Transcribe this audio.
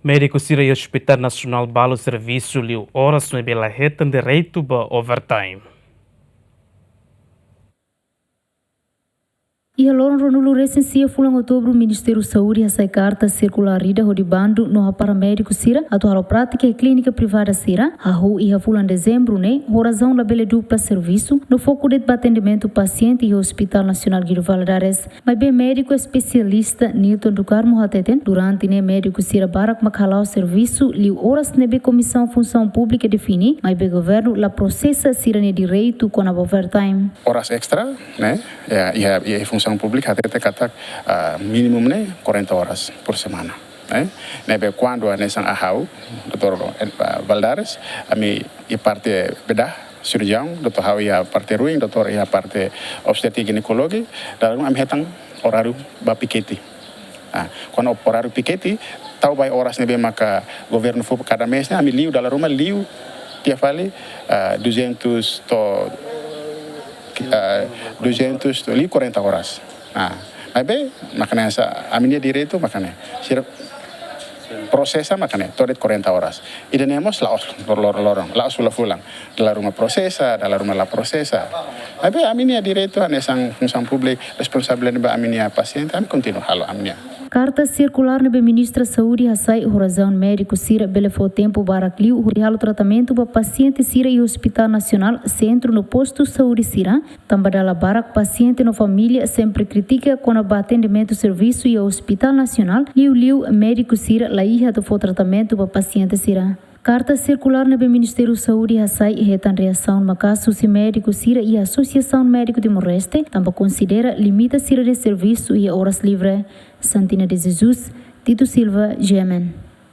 Médico Sira e Hospital Nacional Balo Serviço liu horas no bela retan direito ba overtime. E a Loron Ronulu recensia fulang outubro o Ministério da Saúde a carta circular rida rodibando no paramédico Sira atual prática e clínica privada Sira a ru e a fulang dezembro né razão da bela dupla serviço no foco de atendimento paciente e Hospital Nacional Guido Valadares mas bem médico especialista Nilton do Carmo Hateten durante né médico Sira Barak Macalau serviço liu horas nebe comissão função pública defini mas bem governo la processa Sira ne direito com a overtime horas extra né e função pública até kata minimum né 40 horas por semana né nebe quando a nessa ahau doutor Valdares ami e parte bedah cirurgião doutor Hau e a parte ruim doutor e a parte obstetrícia e ginecologia dalam ami hetang horário ba piquete quando horário piquete tau vai horas nebe maka governo for cada mês né ami liu dalam rumah liu dia fali 200 ali 40 horas. Mas bem, makanya a minha direito makanya. Prosesa makanya todet 40 horas. E tenemos la osula fulang. Dalam rumah prosesa, dalam rumah la prosesa. Mas bem, a minha direito nessa função pública responsável ba a minha paciente, am continuo halo a minha. Carta circular na ministra saúde hasai razão médico Sira belefo tempo barakliu o tratamento para paciente Sira e Hospital Nacional centro no posto saúde Sira tambadala barak paciente no família sempre critica com o atendimento serviço e Hospital Nacional liu médico Sira la iha do tratamento para paciente Sira. Carta circular no Ministério da Saúde hasai retan reação macaso se médico Sira e a Associação Médico de Moreste também considera limita Sira de serviço e horas livre. Santina de Jesus, Tito Silva, GMN.